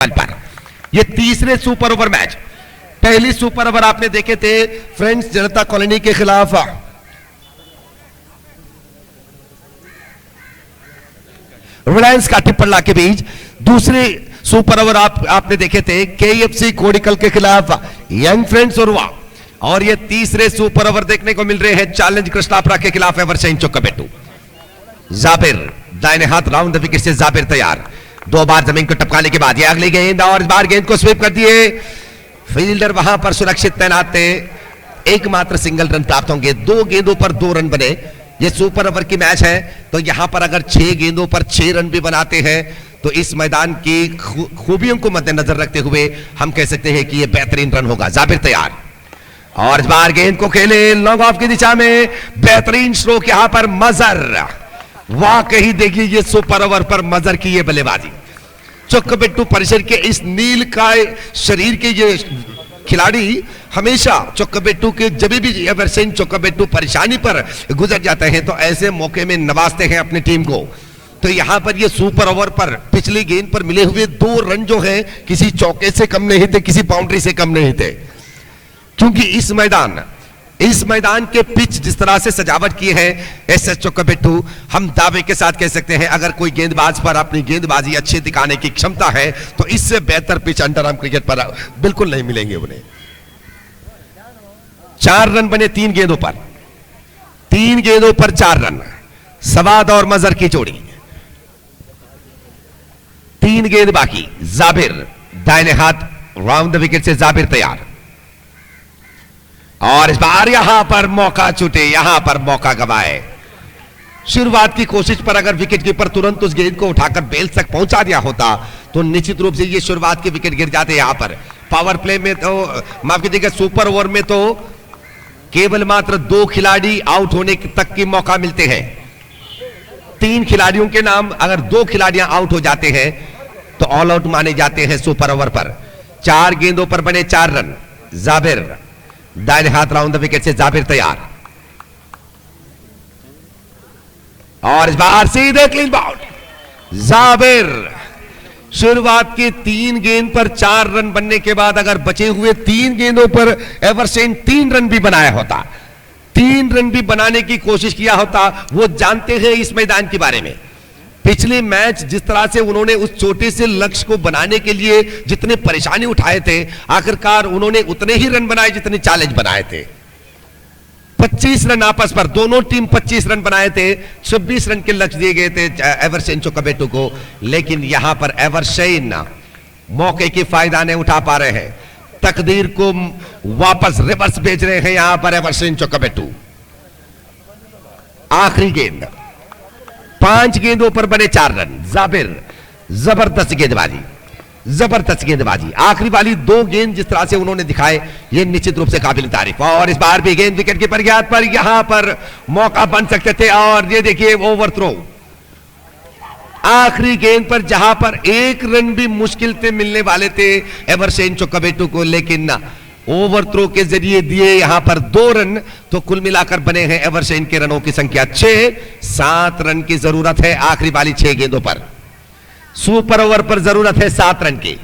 पर ये तीसरे सुपर ओवर मैच। पहली सुपर ओवर आपने देखे थे फ्रेंड्स जनता कॉलोनी के खिलाफ रिलायंस काठीपल्ला के बीच। दूसरे सुपर ओवर आपने देखे थे केएफसी कोडिकल के खिलाफ यंग फ्रेंड्स उर्वा। और ये तीसरे सुपर ओवर देखने को मिल रहे हैं चैलेंज कृष्णापुरा के खिलाफ एवरशाइन चोक्काबेट्टू। जाबिर दाहिने हाथ राउंड द विकेट से जाबिर तैयार। दो बार जमीन को टपकाने के बाद ये अगली गेंद और इस बार गेंद को स्वीप कर दिए। फील्डर वहां पर सुरक्षित तैनात थे। एकमात्र सिंगल रन प्राप्त होंगे। दो गेंदों पर 2 रन बने। ये सुपर ओवर की मैच है तो यहां पर अगर 6 गेंदों पर 6 रन भी बनाते हैं तो इस मैदान की खूबियों को मद्देनजर रखते हुए हम कह सकते हैं कि यह बेहतरीन रन होगा। जाबिर तैयार और इस बार गेंद को खेले लॉन्ग ऑफ की दिशा में। बेहतरीन स्ट्रोक यहां पर मजर। वाकई देखिए ये सुपर ओवर पर मजर की ये बल्लेबाजी। चोक्काबेट्टू परिसर के इस नील काय शरीर के ये खिलाड़ी हमेशा चोक्काबेट्टू के जब भी एवरशाइन चोक्काबेट्टू परेशानी पर गुजर जाते हैं तो ऐसे मौके में नवाजते हैं अपनी टीम को। तो यहां पर ये सुपर ओवर पर पिछली गेंद पर मिले हुए 2 रन जो है किसी चौके से कम नहीं थे, किसी बाउंड्री से कम नहीं थे। क्योंकि इस मैदान के पिच जिस तरह से सजावट की है एसएस चोक्काबेट्टू, हम दावे के साथ कह सकते हैं अगर कोई गेंदबाज पर अपनी गेंदबाजी अच्छी दिखाने की क्षमता है तो इससे बेहतर पिच अंडरआर्म क्रिकेट पर बिल्कुल नहीं मिलेंगे उन्हें। 4 रन बने 3 गेंदों पर। 3 गेंदों पर 4 रन। सवाद और मजर की जोड़ी। 3 गेंद बाकी। जाबिर दाहिने हाथ राउंड द विकेट से जाबिर तैयार। और इस बार यहां पर मौका छूटे, यहां पर मौका गवाए। शुरुआत की कोशिश पर अगर विकेट कीपर तुरंत उस गेंद को उठाकर बेल तक पहुंचा दिया होता तो निश्चित रूप से ये शुरुआत के विकेट गिर जाते। यहां पर पावर प्ले में तो माफ कीजिएगा सुपर ओवर में तो केवल मात्र 2 खिलाड़ी आउट होने तक की मौका मिलते हैं। 3 खिलाड़ियों के नाम अगर 2 खिलाड़ियां आउट हो जाते हैं तो ऑल आउट माने जाते हैं सुपर ओवर पर। 4 गेंदों पर बने 4 रन। जाबिर दाहिने हाथ राउंड द विकेट से जाबिर तैयार और इस बार सीधे क्लीन बाउंड। जाबिर शुरुआत के 3 गेंद पर 4 रन बनने के बाद अगर बचे हुए 3 गेंदों पर एवरशाइन 3 रन भी बनाया होता, 3 रन भी बनाने की कोशिश किया होता। वो जानते हैं इस मैदान के बारे में। पिछले मैच जिस तरह से उन्होंने उस छोटे से लक्ष्य को बनाने के लिए जितने परेशानी उठाए थे आखिरकार उन्होंने उतने ही रन बनाए जितने चैलेंज बनाए थे। 25 रन आपस पर दोनों टीम 25 रन बनाए थे। 26 रन के लक्ष्य दिए गए थे एवरशाइन चोक्काबेट्टू को, लेकिन यहां पर एवरशाइन मौके की फायदा नहीं उठा पा रहे हैं। तकदीर को वापस रिवर्स भेज रहे हैं यहां पर एवरशाइन चोक्काबेट्टू। आखिरी गेंद 5 गेंदों पर बने 4 रन। जाबिर जबरदस्त गेंदबाजी, जबरदस्त गेंदबाजी। आखिरी वाली 2 गेंद जिस तरह से उन्होंने दिखाए ये निश्चित रूप से काबिल तारीफ। और इस बार भी गेंद विकेट कीपर के हाथ पर यहां पर मौका बन सकते थे। और ये देखिए ओवर थ्रो आखिरी गेंद पर जहां पर 1 रन भी मुश्किल से मिलने वाले थे एवरशाइन चोक्काबेट्टू को, लेकिन ओवर थ्रो के जरिए दिए यहां पर 2 रन। तो कुल मिलाकर बने हैं एवरशाइन के रनों की संख्या 6। 7 रन की जरूरत है आखिरी वाली 6 गेंदों पर। सुपर ओवर पर जरूरत है 7 रन की।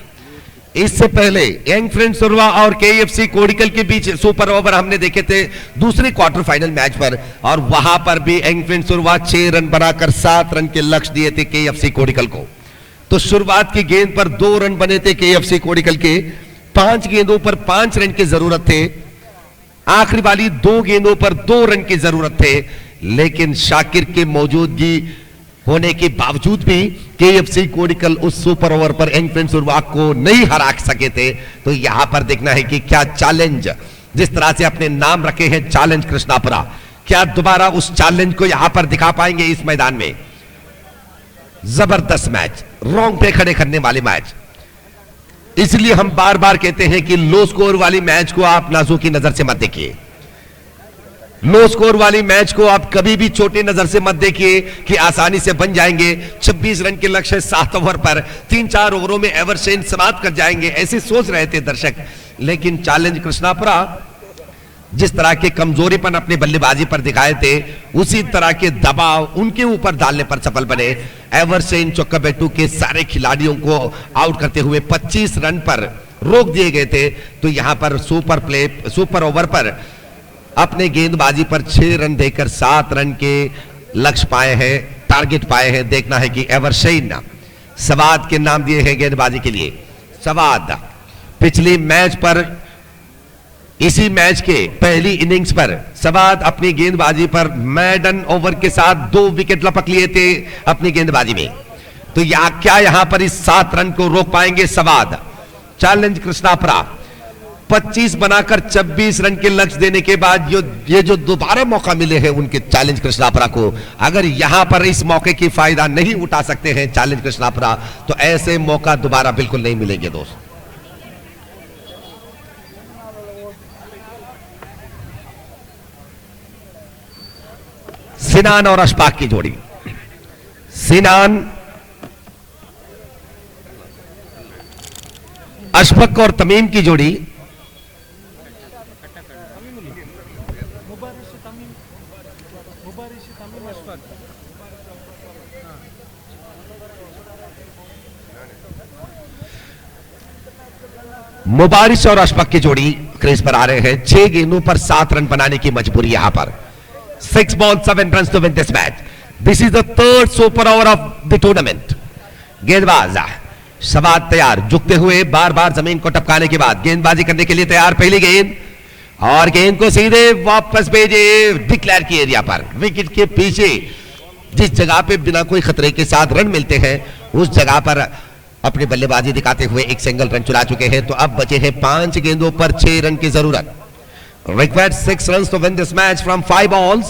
इससे पहले यंग फ्रेंड्स उर्वा और केएफसी कोडिकल के बीच सुपर ओवर हमने देखे थे दूसरे क्वार्टर फाइनल मैच पर, और वहां पर भी यंग फ्रेंड्स उर्वा 6 रन बनाकर 7 रन के लक्ष्य दिए थे केएफसी कोडिकल को। तो शुरुआत की गेंद पर 2 रन बने थे केएफसी कोडिकल के। 5 गेंदों पर 5 रन की जरूरत थे। आखिरी वाली 2 गेंदों पर 2 रन की जरूरत थे, लेकिन शाकिर के मौजूदगी होने के बावजूद भी केएफसी कोडिकल उस सुपर ओवर पर यंग फ्रेंड्स उर्वा को नहीं हरा सके थे। तो यहां पर देखना है कि क्या चैलेंज जिस तरह से अपने नाम रखे हैं चैलेंज कृष्णापुरा, क्या दोबारा उस चैलेंज को यहां पर दिखा पाएंगे इस मैदान में। जबरदस्त मैच, रॉन्ग पे खड़े करने वाले मैच। इसलिए हम बार बार कहते हैं कि लो स्कोर वाली मैच को आप नाजुकी नजर से मत देखिए। लो स्कोर वाली मैच को आप कभी भी छोटी नजर से मत देखिए कि आसानी से बन जाएंगे। 26 रन के लक्ष्य 7 ओवर पर 3-4 ओवरों में एवरशाइन समाप्त कर जाएंगे, ऐसे सोच रहे थे दर्शक। लेकिन चैलेंज कृष्णापुरा जिस तरह के कमजोरीपन अपनी बल्लेबाजी पर दिखाए थे, उसी तरह के दबाव उनके ऊपर डालने पर सफल बने। एवरसेन चोक्काबेटू के सारे खिलाड़ियों को आउट करते हुए 25 रन पर रोक दिए गए थे। तो यहां पर सुपर ओवर पर अपने गेंदबाजी पर 6 रन देकर 7 रन के लक्ष्य पाए हैं, टारगेट पाए हैं। देखना है कि एवरसेन सवाद के नाम दिए हैं गेंदबाजी के लिए। सवाद पिछली मैच पर, इसी मैच के पहली इनिंग्स पर सवाद अपनी गेंदबाजी पर मैडन ओवर के साथ 2 विकेट लपक लिए थे अपनी गेंदबाजी में। तो यहां पर इस 7 रन को रोक पाएंगे सवाद? चैलेंज कृष्णापरा 25 बनाकर 26 रन के लक्ष्य देने के बाद ये जो दोबारा मौका मिले हैं उनके चैलेंज कृष्णापरा को, अगर यहां पर इस मौके की फायदा नहीं उठा सकते हैं चैलेंज कृष्णापरा, तो ऐसे मौका दोबारा बिल्कुल नहीं मिलेंगे दोस्त। सिनान और अशफाक की जोड़ी। सिनान अशफाक और तमीम की जोड़ी। मुबारिश और अशफाक की जोड़ी क्रीज पर आ रहे हैं। 6 गेंदों पर 7 रन बनाने की मजबूरी यहां पर। 6 balls 7 runs to win this match. This is the 3rd super over of the tournament. गेंदबाज सवाद तैयार, झुकते हुए बार बार जमीन को टपकाने के बाद गेंदबाजी करने के लिए तैयार। पहली गेंद और गेंद को सीधे वापस भेजे डिक्लेयर की एरिया पर, विकेट के पीछे जिस जगह पे बिना कोई खतरे के साथ रन मिलते हैं उस जगह पर अपनी बल्लेबाजी दिखाते हुए एक सिंगल रन चुरा चुके हैं। तो अब बचे हैं 5 गेंदों पर 6 रन की जरूरत। Required 6 runs to win this match from 5 balls.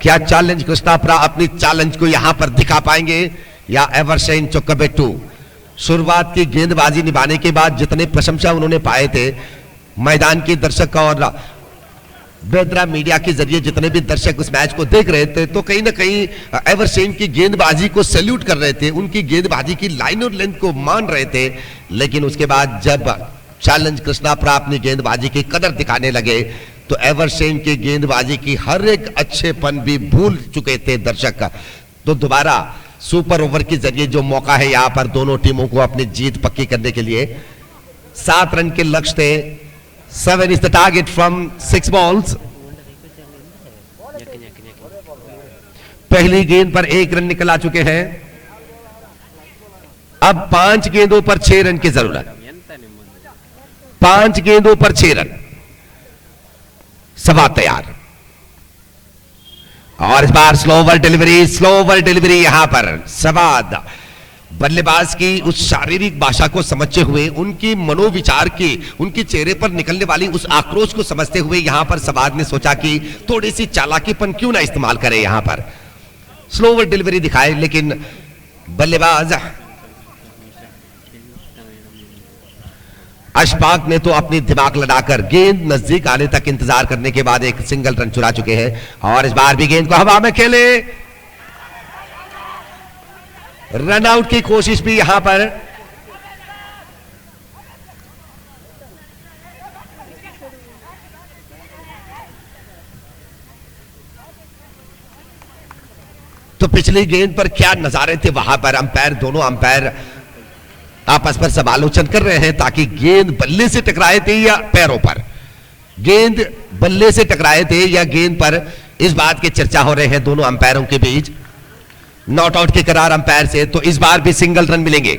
क्या चैलेंज कृष्णापरा अपनी चैलेंज को यहां पर दिखा पाएंगे या एवरसेन चोक्काबेटू? शुरुआत की गेंदबाजी निभाने के बाद जितने प्रशंसा उन्होंने पाए थे, मैदान के दर्शक और बेदरा मीडिया के जरिए जितने भी दर्शक उस मैच को देख रहे थे, तो कहीं ना कहीं एवरसेन की गेंदबाजी को सैल्यूट कर रहे थे, उनकी गेंदबाजी की लाइन और लेंथ को मान रहे थे। लेकिन उसके बाद जब चैलेंज कृष्णापरा अपनी गेंदबाजी की कदर दिखाने लगे तो एवरसेन की गेंदबाजी की हर एक अच्छेपन भी भूल चुके थे दर्शक। तो दोबारा सुपर ओवर के जरिए जो मौका है यहां पर दोनों टीमों को अपनी जीत पक्की करने के लिए। 7 रन के लक्ष्य थे। 7 is the target from 6 balls. पहली गेंद पर 1 रन निकल आ चुके हैं। अब 5 गेंदों पर 6 रन की जरूरत। 5 गेंदों पर 6 रन। सवाद तैयार और इस बार स्लोवर डिलीवरी यहां पर सवाद बल्लेबाज की उस शारीरिक भाषा को समझते हुए, उनकी मनोविचार की, उनके चेहरे पर निकलने वाली उस आक्रोश को समझते हुए यहां पर सवाद ने सोचा कि थोड़ी सी चालाकीपन क्यों ना इस्तेमाल करें, यहां पर स्लोवर डिलीवरी दिखाए। लेकिन बल्लेबाज अशफाक ने तो अपनी दिमाग लड़ाकर गेंद नजदीक आने तक इंतजार करने के बाद एक सिंगल रन चुरा चुके हैं। और इस बार भी गेंद को हवा में खेले, रन आउट की कोशिश भी यहां पर। तो पिछली गेंद पर क्या नजारे थे वहां पर, दोनों अंपायर आपस पर समालोचन कर रहे हैं ताकि गेंद बल्ले से टकराए थे या पैरों पर, गेंद बल्ले से टकराए थे या गेंद पर, इस बात की चर्चा हो रहे हैं दोनों अंपायरों के बीच। नॉट आउट के करार अंपायर से। तो इस बार भी सिंगल रन मिलेंगे।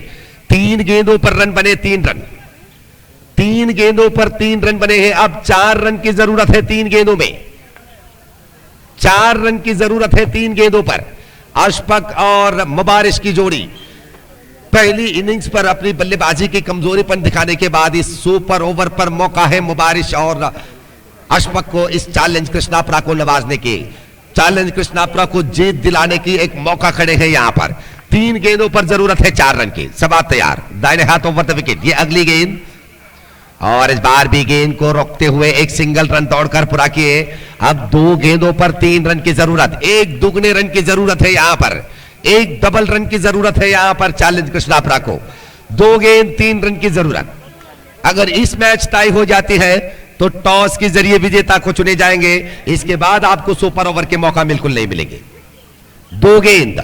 3 गेंदों पर रन बने, 3 रन। 3 गेंदों पर 3 रन बने हैं। अब 4 रन की जरूरत है 3 गेंदों में। 4 रन की जरूरत है 3 गेंदों पर। अशफाक और मुबारिश की जोड़ी पहली इनिंग्स पर अपनी बल्लेबाजी की कमजोरीपन दिखाने के बाद इस सुपर ओवर पर मौका है मुबारिश और अशफाक को इस चैलेंज कृष्णापरा को नवाजने की, चैलेंज कृष्णापरा को जीत दिलाने की एक मौका खड़े हैं यहां पर। 3 गेंदों पर जरूरत है 4 रन की। सवाद तैयार, दाहिने हाथ ओवर द विकेट, ये अगली गेंद और इस बार भी गेंद को रोकते हुए एक सिंगल रन दौड़कर पूरा किए। अब 2 गेंदों पर 3 रन की जरूरत, एक दुगने रन की जरूरत है यहां पर, एक डबल रन की जरूरत है यहां पर चैलेंज कृष्णापरा को। 2 गेंद 3 रन की जरूरत। अगर इस मैच टाई हो जाती है तो टॉस के जरिए विजेता को चुने जाएंगे। इसके बाद आपको सुपर ओवर के मौका बिल्कुल नहीं मिलेंगे। 2 गेंद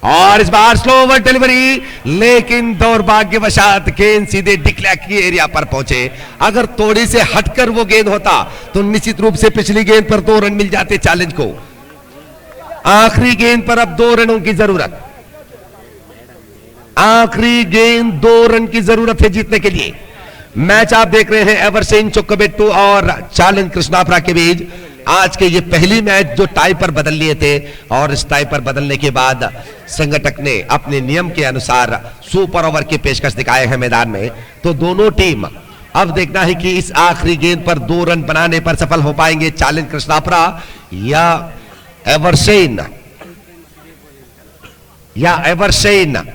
और इस बार स्लो ओवर डिलीवरी, लेकिन दुर्भाग्यवशात गेंद सीधे डिक्लेयर की एरिया पर पहुंचे। अगर थोड़ी से हटकर वो गेंद होता तो निश्चित रूप से पिछली गेंद पर 2 रन मिल जाते चैलेंज को। आखिरी गेंद पर अब 2 रनों की जरूरत, आखिरी गेंद 2 रन की जरूरत है जीतने के लिए। मैच आप देख रहे हैं एवरसेन चोक्काबेट्टू और चैलेंज कृष्णापुरा के बीच। आज के ये पहली मैच जो टाई पर बदल लिए थे, और इस टाई पर बदलने के बाद संगठक ने अपने नियम के अनुसार सुपर ओवर की पेशकश दिखाए हैं मैदान में। तो दोनों टीम अब देखना है कि इस आखिरी गेंद पर 2 रन बनाने पर सफल हो पाएंगे चैलेंज कृष्णापुरा या एवरसेन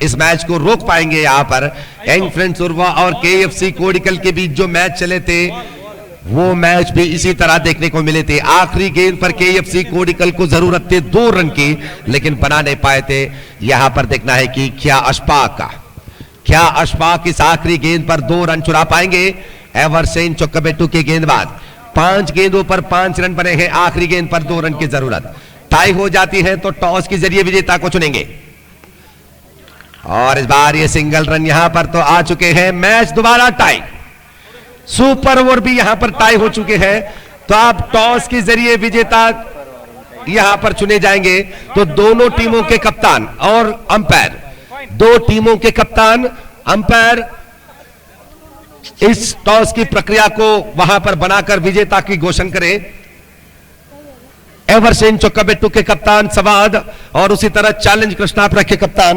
इस मैच को रोक पाएंगे। यहां पर यंग फ्रेंड्स उर्वा और केएफसी कोडिकल के बीच जो मैच चले थे वो मैच भी इसी तरह देखने को मिले थे। आखिरी गेंद पर केएफसी कोडिकल को जरूरत थी 2 रन की, लेकिन बना नहीं पाए थे। यहां पर देखना है कि क्या अशफाक इस आखिरी गेंद पर 2 रन चुरा पाएंगे। एवरसेन चोक्काबेट्टू के गेंदबाज 5 गेंदों पर 5 रन बने हैं। आखिरी गेंद पर 2 रन की जरूरत। टाई हो जाती है तो टॉस के जरिए विजेता को चुनेंगे, और इस बार ये सिंगल रन यहां पर तो आ चुके हैं। मैच दोबारा टाई, सुपर ओवर भी यहां पर टाई हो चुके हैं। तो आप टॉस के जरिए विजेता यहां पर चुने जाएंगे। तो दोनों टीमों के कप्तान और अंपायर, 2 टीमों के कप्तान अंपायर इस टॉस की प्रक्रिया को वहां पर बनाकर विजेता की घोषणा करें। एवरसेन चोक्काबेट्टू के कप्तान सवाद और उसी तरह चैलेंज कृष्णापुरा के कप्तान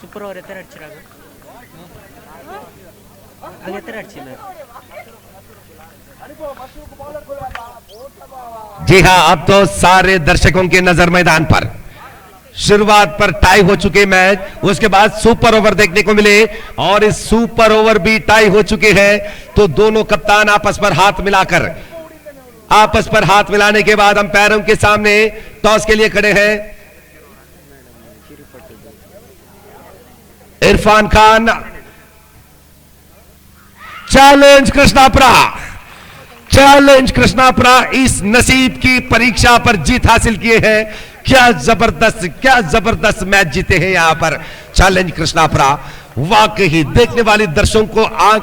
सुपर ओवर जी हां, अब तो सारे दर्शकों के नजर मैदान पर। शुरुआत पर टाई हो चुके मैच, उसके बाद सुपर ओवर देखने को मिले और इस सुपर ओवर भी टाई हो चुके हैं। तो दोनों कप्तान आपस पर हाथ मिलाने के बाद अंपायरों के सामने टॉस के लिए खड़े हैं। इरफान खान, चैलेंज कृष्णापुरा इस नसीब की परीक्षा पर जीत हासिल किए हैं। क्या जबरदस्त मैच जीते हैं यहां पर चैलेंज कृष्णापुरा। वाकई देखने वाले दर्शकों को आंख